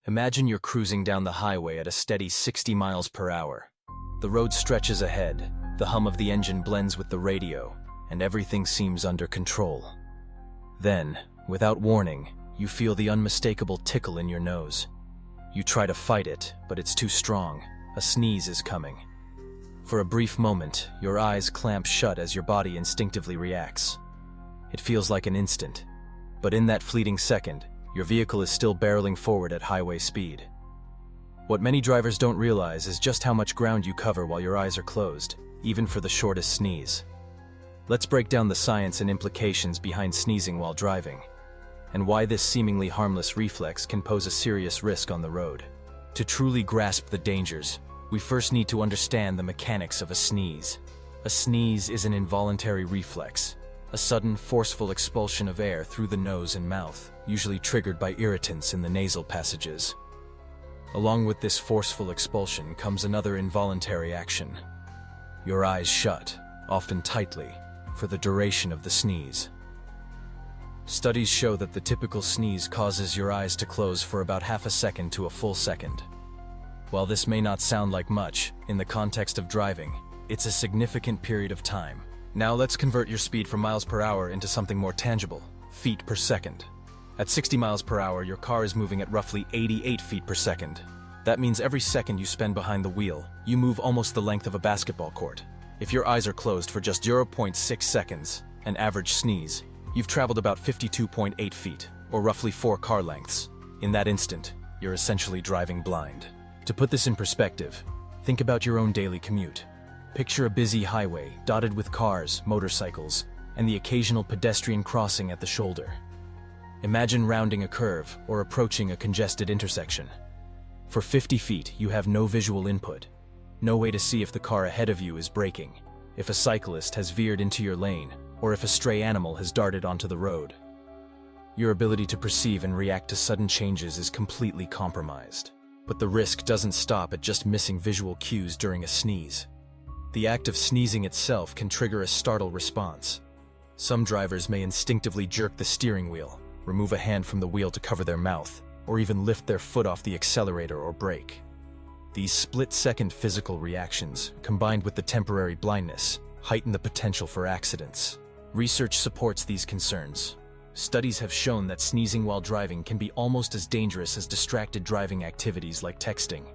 Imagine you're cruising down the highway at a steady 60 miles per hour. The road stretches ahead, the hum of the engine blends with the radio, and everything seems under control. Then, without warning, you feel the unmistakable tickle in your nose. You try to fight it, but it's too strong. A sneeze is coming. For a brief moment, your eyes clamp shut as your body instinctively reacts. It feels like an instant, but in that fleeting second, your vehicle is still barreling forward at highway speed. What many drivers don't realize is just how much ground you cover while your eyes are closed, even for the shortest sneeze. Let's break down the science and implications behind sneezing while driving, and why this seemingly harmless reflex can pose a serious risk on the road. To truly grasp the dangers, we first need to understand the mechanics of a sneeze. A sneeze is an involuntary reflex, a sudden, forceful expulsion of air through the nose and mouth, usually triggered by irritants in the nasal passages. Along with this forceful expulsion comes another involuntary action. Your eyes shut, often tightly, for the duration of the sneeze. Studies show that the typical sneeze causes your eyes to close for about half a second to a full second. While this may not sound like much, in the context of driving, it's a significant period of time. Now let's convert your speed from miles per hour into something more tangible, feet per second. At 60 miles per hour, your car is moving at roughly 88 feet per second. That means every second you spend behind the wheel, you move almost the length of a basketball court. If your eyes are closed for just 0.6 seconds, an average sneeze, you've traveled about 52.8 feet, or roughly 4 car lengths. In that instant, you're essentially driving blind. To put this in perspective, think about your own daily commute. Picture a busy highway dotted with cars, motorcycles, and the occasional pedestrian crossing at the shoulder. Imagine rounding a curve or approaching a congested intersection. For 50 feet, you have no visual input, no way to see if the car ahead of you is braking, if a cyclist has veered into your lane, or if a stray animal has darted onto the road. Your ability to perceive and react to sudden changes is completely compromised. But the risk doesn't stop at just missing visual cues during a sneeze. The act of sneezing itself can trigger a startle response. Some drivers may instinctively jerk the steering wheel, remove a hand from the wheel to cover their mouth, or even lift their foot off the accelerator or brake. These split-second physical reactions, combined with the temporary blindness, heighten the potential for accidents. Research supports these concerns. Studies have shown that sneezing while driving can be almost as dangerous as distracted driving activities like texting.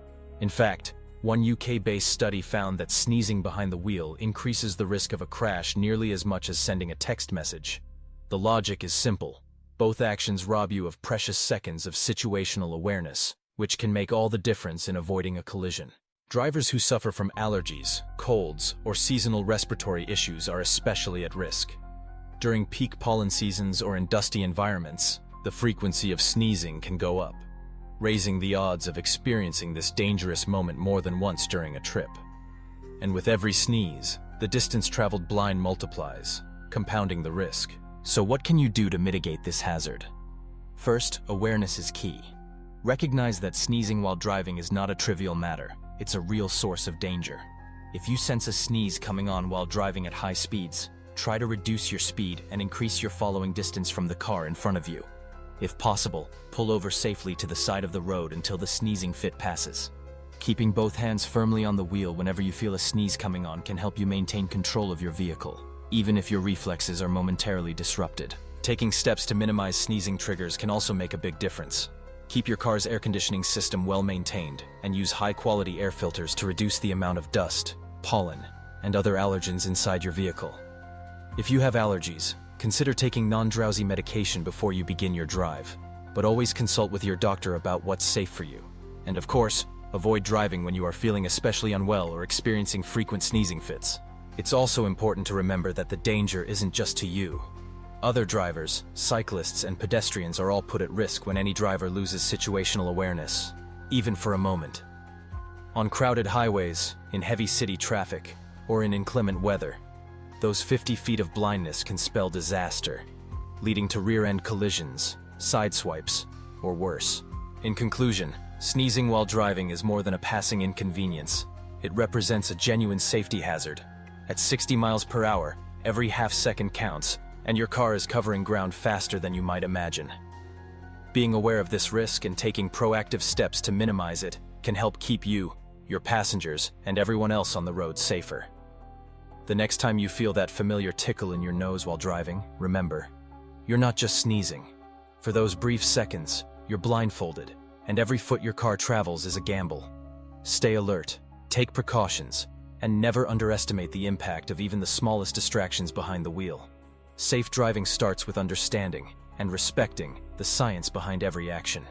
In fact, one UK-based study found that sneezing behind the wheel increases the risk of a crash nearly as much as sending a text message. The logic is simple. Both actions rob you of precious seconds of situational awareness, which can make all the difference in avoiding a collision. Drivers who suffer from allergies, colds, or seasonal respiratory issues are especially at risk. During peak pollen seasons or in dusty environments, the frequency of sneezing can go up, raising the odds of experiencing this dangerous moment more than once during a trip. And with every sneeze, the distance traveled blind multiplies, compounding the risk. So what can you do to mitigate this hazard? First, awareness is key. Recognize that sneezing while driving is not a trivial matter. It's a real source of danger. If you sense a sneeze coming on while driving at high speeds, try to reduce your speed and increase your following distance from the car in front of you. If possible, pull over safely to the side of the road until the sneezing fit passes. Keeping both hands firmly on the wheel whenever you feel a sneeze coming on can help you maintain control of your vehicle, even if your reflexes are momentarily disrupted. Taking steps to minimize sneezing triggers can also make a big difference. Keep your car's air conditioning system well maintained and use high-quality air filters to reduce the amount of dust, pollen, and other allergens inside your vehicle. If you have allergies, consider taking non-drowsy medication before you begin your drive, but always consult with your doctor about what's safe for you. And of course, avoid driving when you are feeling especially unwell or experiencing frequent sneezing fits. It's also important to remember that the danger isn't just to you. Other drivers, cyclists, and pedestrians are all put at risk when any driver loses situational awareness, even for a moment. On crowded highways, in heavy city traffic, or in inclement weather, those 50 feet of blindness can spell disaster, leading to rear-end collisions, sideswipes, or worse. In conclusion, sneezing while driving is more than a passing inconvenience. It represents a genuine safety hazard. At 60 miles per hour, every half second counts, and your car is covering ground faster than you might imagine. Being aware of this risk and taking proactive steps to minimize it can help keep you, your passengers, and everyone else on the road safer. The next time you feel that familiar tickle in your nose while driving, remember, you're not just sneezing. For those brief seconds, you're blindfolded, and every foot your car travels is a gamble. Stay alert, take precautions, and never underestimate the impact of even the smallest distractions behind the wheel. Safe driving starts with understanding and respecting the science behind every action.